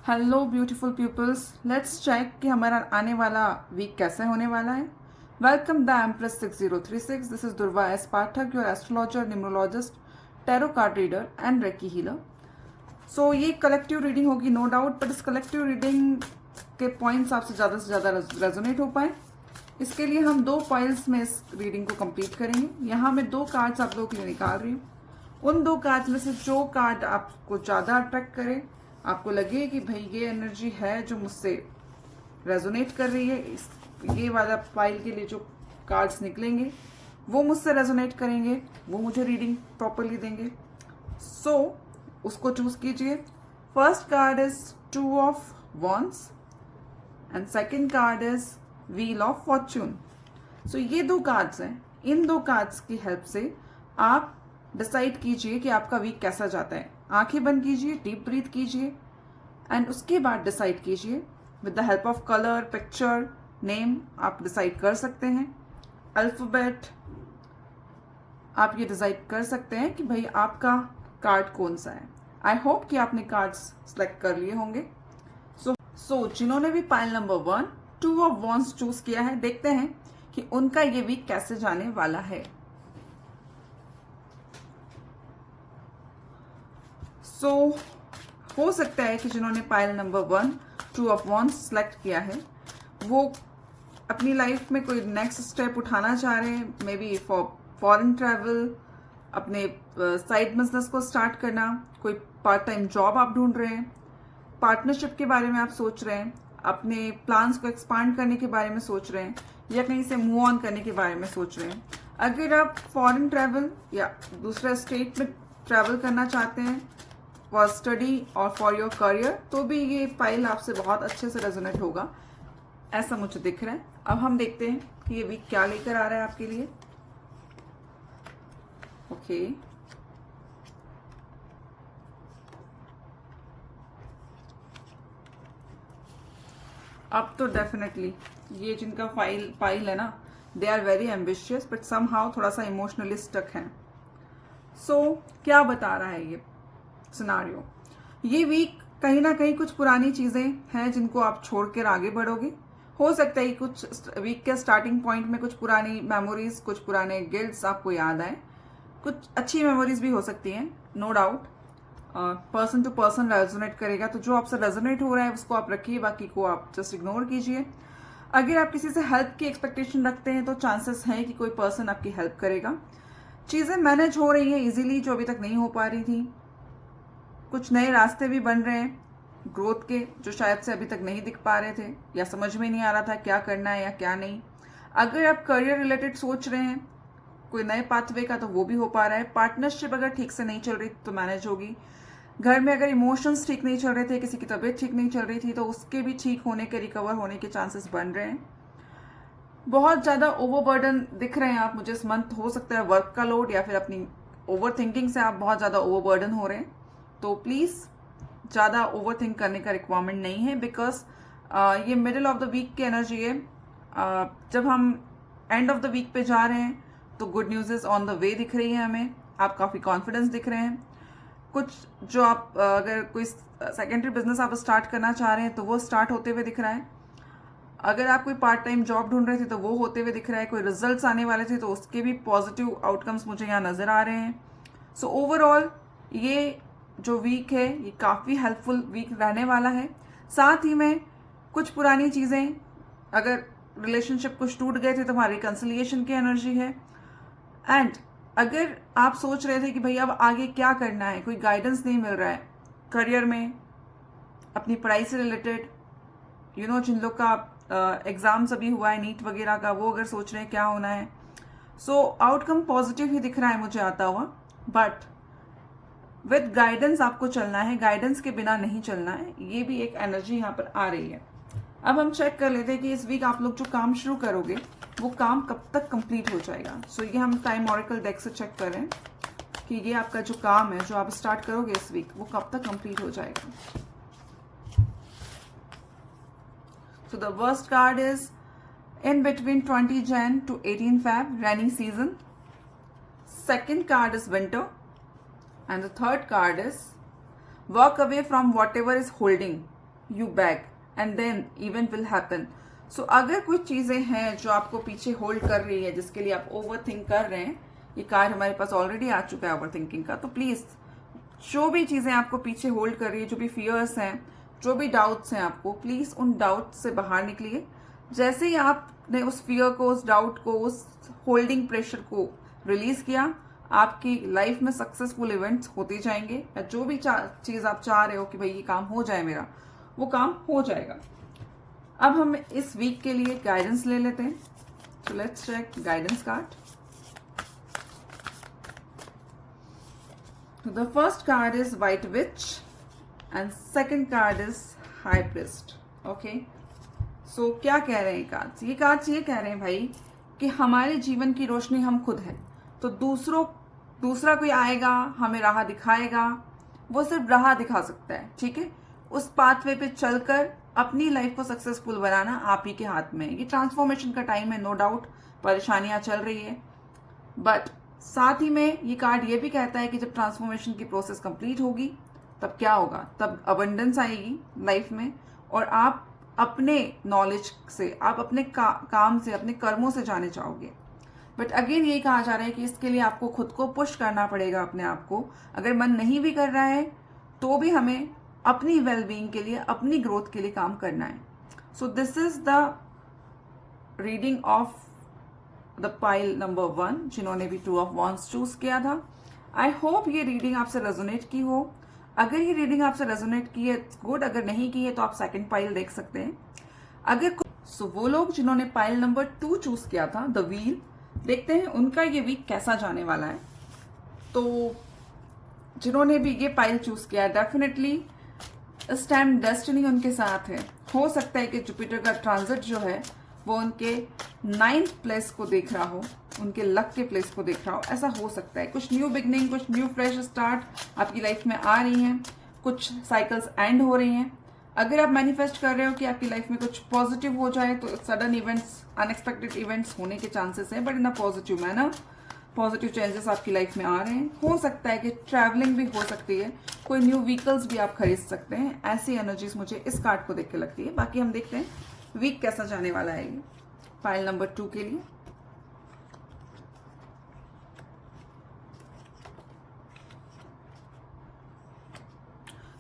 Hello beautiful peoples, let's check कि हमारा आने वाला वीक कैसे होने वाला है। Welcome the empress 6036। This is Durva S Pathak, your astrologer, numerologist, tarot card reader and reiki healer. So ये कलेक्टिव रीडिंग होगी नो डाउट, बट इस कलेक्टिव रीडिंग के पॉइंट्स आपसे ज़्यादा रेजोनेट हो पाए, इसके लिए हम 2 पाइल्स में इस रीडिंग को कंप्लीट करेंगे। यहाँ मैं 2 कार्ड्स आप लोगों के लिए निकाल रही हूँ। उन 2 कार्ड्स में से जो कार्ड आपको ज़्यादा अट्रैक्ट करे, आपको लगे कि भाई ये एनर्जी है जो मुझसे रेजोनेट कर रही है, ये वाला फाइल के लिए जो कार्ड्स निकलेंगे वो मुझसे रेजोनेट करेंगे, वो मुझे रीडिंग प्रॉपरली देंगे। सो उसको चूज कीजिए। First card is 2 of wands and second card is wheel of fortune. So ये 2 कार्ड्स हैं। इन 2 कार्ड्स की हेल्प से आप डिसाइड कीजिए कि आपका वीक कैसा जाता है। आंखें बंद कीजिए, डीप ब्रीथ कीजिए एंड उसके बाद डिसाइड कीजिए with the help of colour, picture, name आप डिसाइड कर सकते हैं। अल्फाबेट आप ये डिसाइड कर सकते हैं कि भाई आपका कार्ड कौन सा है। आई होप कि आपने कार्ड्स सेलेक्ट कर लिए होंगे। सो जिन्होंने भी pile number 1 2 of wands choose किया है, देखते हैं कि उनका ये वीक कैसे जाने वाला है। सो हो सकता है कि जिन्होंने pile number 1 2 of wands select किया है वो अपनी लाइफ में कोई नेक्स्ट स्टेप उठाना चाह रहे हैं, मे बी फॉरेन ट्रैवल, अपने साइड बिजनेस को स्टार्ट करना, कोई पार्ट टाइम जॉब आप ढूंढ रहे हैं, पार्टनरशिप के बारे में आप सोच रहे हैं, अपने प्लान्स को एक्सपांड करने के बारे में सोच रहे हैं, या कहीं से मूव ऑन करने के बारे में सोच रहे हैं। अगर आप फॉरेन ट्रैवल या दूसरे स्टेट में ट्रैवल करना चाहते हैं फॉर स्टडी और फॉर योर करियर, तो भी ये फाइल आपसे बहुत अच्छे से रेजोनेट होगा, ऐसा मुझे दिख रहा है। अब हम देखते हैं कि ये वीक क्या लेकर आ रहा है आपके लिए। ओके अब तो डेफिनेटली ये जिनका फाइल है ना, they are very ambitious but somehow थोड़ा सा इमोशनली स्टक है। सो क्या बता रहा है ये सिनारियो? ये वीक कहीं ना कहीं कुछ पुरानी चीजें हैं जिनको आप छोड़कर आगे बढ़ोगे। हो सकता है कुछ वीक के स्टार्टिंग पॉइंट में कुछ पुरानी मेमोरीज, कुछ पुराने गिल्ट्स आपको याद आए, कुछ अच्छी मेमोरीज भी हो सकती हैं, no doubt. Person to person resonate करेगा, तो जो आपसे रेजोनेट हो रहा है उसको आप रखिए, बाकी को आप जस्ट इग्नोर कीजिए। अगर आप किसी से हेल्प की एक्सपेक्टेशन रखते हैं तो चांसेस हैं कि कोई पर्सन आपकी हेल्प करेगा। चीजें मैनेज हो रही हैं इजीली जो अभी तक नहीं हो पा रही थी। कुछ नए रास्ते भी बन रहे हैं ग्रोथ के, जो शायद से अभी तक नहीं दिख पा रहे थे या समझ में नहीं आ रहा था क्या करना है या क्या नहीं। अगर आप करियर रिलेटेड सोच रहे हैं कोई नए पाथवे का, तो वो भी हो पा रहा है। पार्टनरशिप अगर ठीक से नहीं चल रही तो मैनेज होगी। घर में अगर इमोशंस ठीक नहीं चल रहे थे, किसी की तबीयत ठीक नहीं चल रही थी, तो उसके भी ठीक होने के, रिकवर होने के चांसेस बन रहे हैं। बहुत ज़्यादा ओवरबर्डन दिख रहे हैं आप मुझे इस मंथ। हो सकता है वर्क का लोड या फिर अपनी ओवर थिंकिंग से आप बहुत ज़्यादा ओवरबर्डन हो रहे हैं, तो प्लीज़ ज़्यादा ओवर थिंक करने का रिक्वायरमेंट नहीं है, बिकॉज ये मिडिल ऑफ द वीक की एनर्जी है। जब हम एंड ऑफ द वीक पे जा रहे हैं तो good news is on the way दिख रही है हमें। आप काफ़ी कॉन्फिडेंस दिख रहे हैं। कुछ जो आप अगर कोई सेकेंडरी बिजनेस आप स्टार्ट करना चाह रहे हैं तो वो स्टार्ट होते हुए दिख रहा है। अगर आप कोई पार्ट टाइम जॉब ढूंढ रहे थे तो वो होते हुए दिख रहा है। कोई रिजल्ट्स आने वाले थे तो उसके भी पॉजिटिव आउटकम्स मुझे यहाँ नज़र आ रहे हैं। सो ओवरऑल ये जो वीक है ये काफ़ी हेल्पफुल वीक रहने वाला है। साथ ही में कुछ पुरानी चीज़ें, अगर रिलेशनशिप कुछ टूट गए थे तो हमारी रिकन्सिलिएशन की एनर्जी है। एंड अगर आप सोच रहे थे कि भाई अब आगे क्या करना है, कोई गाइडेंस नहीं मिल रहा है करियर में, अपनी पढ़ाई से रिलेटेड, जिन लोग का एग्जाम्स अभी हुआ है नीट वगैरह का, वो अगर सोच रहे हैं क्या होना है, सो आउटकम पॉजिटिव ही दिख रहा है मुझे आता हुआ। बट विद गाइडेंस आपको चलना है, गाइडेंस के बिना नहीं चलना है। ये भी एक एनर्जी यहाँ पर आ रही है। अब हम चेक कर लेते हैं कि इस वीक आप लोग जो काम शुरू करोगे वो काम कब तक कंप्लीट हो जाएगा। सो ये हम टाइम ऑरेकल डेक से चेक कर रहे हैं कि ये आपका जो काम है जो आप स्टार्ट करोगे इस वीक, वो कब तक कंप्लीट हो जाएगा। So the first card is in between 20 Jan to 18 Feb, rainy season. Second card is winter. And the third card is walk away from whatever is holding. you beg and then event will happen. So अगर कुछ चीज़ें हैं जो आपको पीछे hold कर रही है, जिसके लिए आप ओवर थिंक कर रहे हैं, ये कार्ड हमारे पास ऑलरेडी आ चुका है ओवर थिंकिंग का, तो प्लीज़ जो भी चीज़ें आपको पीछे होल्ड कर रही है, जो भी फियर्स हैं, जो भी डाउट्स हैं आपको, प्लीज़ उन डाउट्स से बाहर निकलिए. जैसे ही आपने उस फियर को, उस डाउट को, उस होल्डिंग प्रेशर को रिलीज किया, आपकी लाइफ में सक्सेसफुल इवेंट्स होते जाएंगे. या जो भी चीज़ आप चाह रहे हो कि भाई ये काम हो जाए मेरा, वो काम हो जाएगा. अब हम इस वीक के लिए गाइडेंस ले लेते हैं. So let's check guidance card. The first card is white witch and second card is high priest. Okay, so क्या कह रहे हैं कार्ड्स? ये कार्ड्स ये कह रहे हैं भाई कि हमारे जीवन की रोशनी हम खुद हैं. तो दूसरा कोई आएगा, हमें राह दिखाएगा, वो सिर्फ राह दिखा सकता है. ठीक है, उस पाथवे पे चलकर अपनी लाइफ को सक्सेसफुल बनाना आप ही के हाथ में है. ये ट्रांसफॉर्मेशन का टाइम है, नो डाउट. परेशानियां चल रही है, बट साथ ही में ये कार्ड ये भी कहता है कि जब ट्रांसफॉर्मेशन की प्रोसेस कंप्लीट होगी तब क्या होगा? तब अबंडेंस आएगी लाइफ में, और आप अपने नॉलेज से, आप अपने काम से, अपने कर्मों से जाने चाहोगे. बट अगेन ये कहा जा रहा है कि इसके लिए आपको खुद को पुश करना पड़ेगा अपने आप को. अगर मन नहीं भी कर रहा है तो भी हमें अपनी वेलबींग के लिए, अपनी ग्रोथ के लिए काम करना है. सो this is the reading of the pile number 1, जिन्होंने भी 2 ऑफ वॉन्ड्स चूज किया था. आई होप ये रीडिंग आपसे रेजोनेट की हो. अगर ये रीडिंग आपसे रेजोनेट की है, गुड. अगर नहीं की है तो आप सेकंड पाइल देख सकते हैं. अगर सो वो लोग जिन्होंने पाइल नंबर 2 चूज किया था, द व्हील, देखते हैं उनका ये वीक कैसा जाने वाला है. तो जिन्होंने भी ये पाइल चूज किया, डेफिनेटली इस टाइम डेस्टिनी उनके साथ है. हो सकता है कि जुपिटर का ट्रांजिट जो है वो उनके 9th प्लेस को देख रहा हो, उनके लक के प्लेस को देख रहा हो. ऐसा हो सकता है. कुछ न्यू बिगनिंग, कुछ न्यू फ्रेश स्टार्ट आपकी लाइफ में आ रही हैं. कुछ साइकिल्स एंड हो रही हैं. अगर आप मैनिफेस्ट कर रहे हो कि आपकी लाइफ में कुछ पॉजिटिव हो जाए, तो सडन इवेंट्स, अनएक्सपेक्टेड इवेंट्स होने के चांसेस हैं, but in a positive manner. Positive changes आपकी लाइफ में आ रहे हैं. हो सकता है कि ट्रैवलिंग भी हो सकती है, कोई न्यू व्हीकल्स भी आप खरीद सकते हैं. ऐसी एनर्जीज मुझे इस कार्ड को देख के लगती है. बाकी हम देखते हैं वीक कैसा जाने वाला है ये पाइल नंबर 2 के लिए.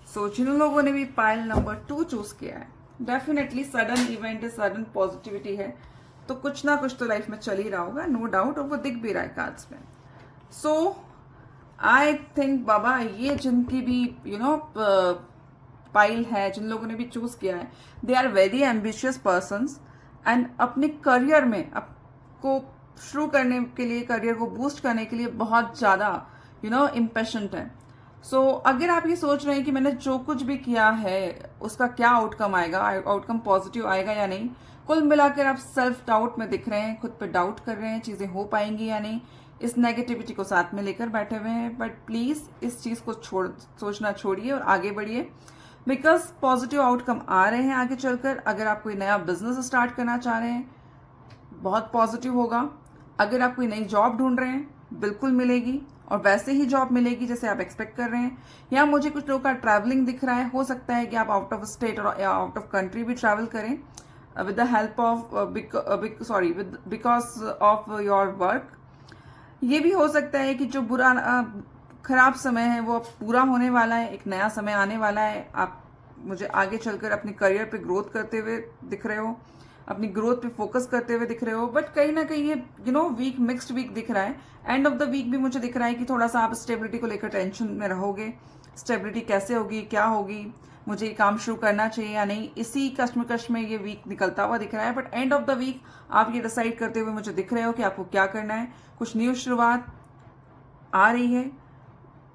सो जिन लोगों ने भी पाइल नंबर 2 चूज किया है, डेफिनेटली सडन इवेंट है, सडन पॉजिटिविटी है. तो कुछ ना कुछ तो लाइफ में चल ही रहा होगा, नो डाउट, और वो दिख भी रहा है कार्ड्स में. सो आई थिंक बाबा, ये जिनकी भी पाइल है, जिन लोगों ने भी चूज किया है, they are very ambitious persons and अपने करियर में आपको शुरू करने के लिए, करियर को बूस्ट करने के लिए बहुत ज़्यादा इम्पेशेंट है. सो अगर आप ये सोच रहे हैं कि मैंने जो कुछ भी किया है उसका क्या आउटकम आएगा, आउटकम पॉजिटिव आएगा या नहीं, कुल मिलाकर आप सेल्फ डाउट में दिख रहे हैं, खुद पे डाउट कर रहे हैं चीज़ें हो पाएंगी या नहीं, इस नेगेटिविटी को साथ में लेकर बैठे हुए हैं. बट प्लीज़ इस चीज़ को सोचना छोड़िए और आगे बढ़िए, बिकॉज पॉजिटिव आउटकम आ रहे हैं आगे चलकर. अगर आप कोई नया बिजनेस स्टार्ट करना चाह रहे हैं, बहुत पॉजिटिव होगा. अगर आप कोई नई जॉब ढूंढ रहे हैं, बिल्कुल मिलेगी, और वैसे ही जॉब मिलेगी जैसे आप एक्सपेक्ट कर रहे हैं. या मुझे कुछ लोगों का ट्रैवलिंग दिख रहा है. हो सकता है कि आप आउट ऑफ स्टेट और आउट ऑफ कंट्री भी ट्रैवल करें with the help of because of your work. ये भी हो सकता है कि जो बुरा खराब समय है वो अब पूरा होने वाला है, एक नया समय आने वाला है. आप मुझे आगे चलकर अपने करियर पे ग्रोथ करते हुए दिख रहे हो, अपनी ग्रोथ पे फोकस करते हुए दिख रहे हो. बट कहीं ना कहीं ये वीक मिक्स्ड वीक दिख रहा है. एंड ऑफ द वीक भी मुझे दिख रहा है कि थोड़ा सा आप स्टेबिलिटी को लेकर टेंशन में रहोगे. स्टेबिलिटी कैसे होगी, क्या होगी, मुझे ये काम शुरू करना चाहिए या नहीं, इसी कश्मकश में ये वीक निकलता हुआ दिख रहा है. But end of the week आप ये डिसाइड करते हुए मुझे दिख रहे हो कि आपको क्या करना है. कुछ न्यू शुरुआत आ रही है.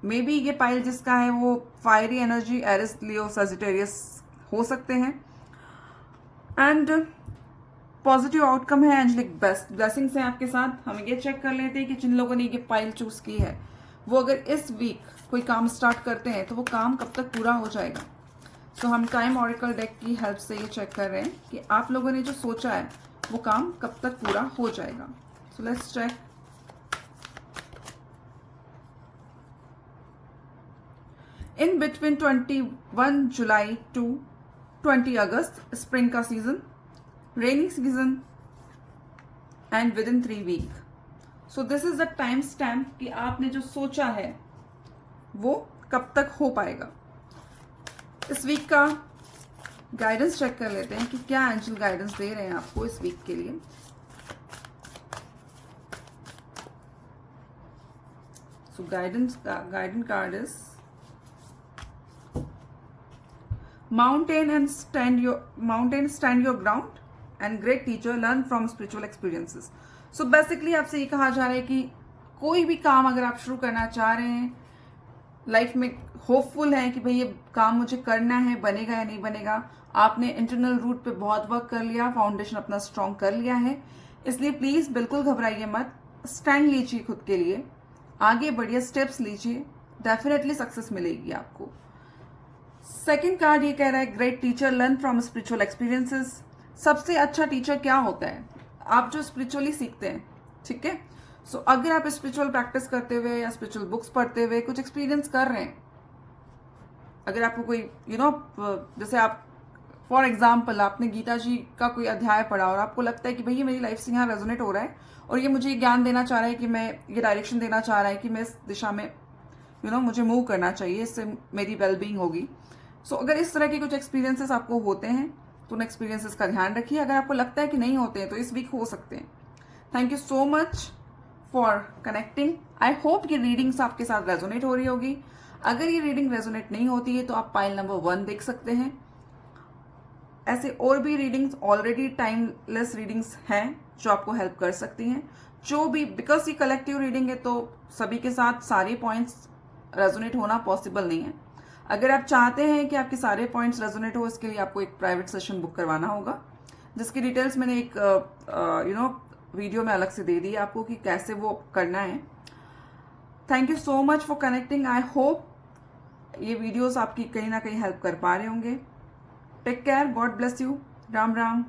मे बी ये पाइल जिसका है वो फायरी एनर्जी, एरिस, लियो, सजिटेरियस हो सकते हैं. एंड पॉजिटिव आउटकम है, एंजेलिक ब्लेसिंग्स हैं आपके साथ. हम ये चेक कर लेते हैं कि जिन लोगों ने ये पाइल चूज की है वो अगर इस वीक कोई काम स्टार्ट करते हैं तो वो काम कब तक पूरा हो जाएगा. सो हम टाइम ऑरेकल डेक की हेल्प से ये चेक कर रहे हैं कि आप लोगों ने जो सोचा है वो काम कब तक पूरा हो जाएगा. So let's check. In between 21 July to 20 August spring का season, rainy season and within 3 week. So this is the time stamp कि आपने जो सोचा है वो कब तक हो पाएगा। इस वीक का गाइडेंस चेक कर लेते हैं कि क्या एंजल गाइडेंस दे रहे हैं आपको इस वीक के लिए। So guidance card is mountain stand your ground and great teacher learn from spiritual experiences. So basically आपसे ये कहा जा रहा है कि कोई भी काम अगर आप शुरू करना चाह रहे हैं, लाइफ में होपफुल है कि भाई ये काम मुझे करना है, बनेगा या नहीं बनेगा, आपने इंटरनल रूट पे बहुत वर्क कर लिया, फाउंडेशन अपना स्ट्रॉन्ग कर लिया है, इसलिए प्लीज बिल्कुल घबराइए मत, स्टैंड लीजिए खुद के लिए, आगे बढ़िए, स्टेप्स लीजिए, डेफिनेटली सक्सेस मिलेगी आपको। सेकेंड कार्ड ये कह रहा है great teacher learn from spiritual experiences. सबसे अच्छा टीचर क्या होता है? आप जो स्पिरिचुअली सीखते हैं, ठीक है। सो अगर आप स्पिरिचुअल प्रैक्टिस करते हुए या स्पिरिचुअल बुक्स पढ़ते हुए कुछ एक्सपीरियंस कर रहे हैं, अगर आपको कोई जैसे आप फॉर एग्जाम्पल आपने गीता जी का कोई अध्याय पढ़ा और आपको लगता है कि भाई ये मेरी लाइफ से यहाँ रेजोनेट हो रहा है और ये मुझे ज्ञान देना चाह रहा है कि मैं ये डायरेक्शन देना चाह रहा है कि मैं इस दिशा में मुझे मूव करना चाहिए, इससे मेरी वेलबींग होगी। सो अगर इस तरह के कुछ एक्सपीरियंसेस आपको होते हैं तो उन एक्सपीरियंसेस का ध्यान रखिए। अगर आपको लगता है कि नहीं होते हैं तो इस वीक हो सकते हैं। Thank you so much for connecting. I hope ये रीडिंग्स आपके साथ रेजोनेट हो रही होगी। अगर ये रीडिंग रेजोनेट नहीं होती है तो आप पाइल नंबर 1 देख सकते हैं। ऐसे और भी रीडिंग्स, ऑलरेडी टाइमलेस रीडिंग्स हैं जो आपको हेल्प कर सकती हैं। जो भी, बिकॉज ये कलेक्टिव रीडिंग है तो सभी के साथ सारे पॉइंट्स रेजोनेट होना पॉसिबल नहीं है। अगर आप चाहते हैं कि आपके सारे पॉइंट्स रेजोनेट हो, इसके लिए आपको एक प्राइवेट सेशन बुक करवाना होगा, जिसकी डिटेल्स मैंने एक वीडियो में अलग से दे दी है आपको कि कैसे वो करना है। Thank you so much for connecting. I hope ये वीडियोस आपकी कहीं ना कहीं हेल्प कर पा रहे होंगे। Take care, God bless you, Ram Ram.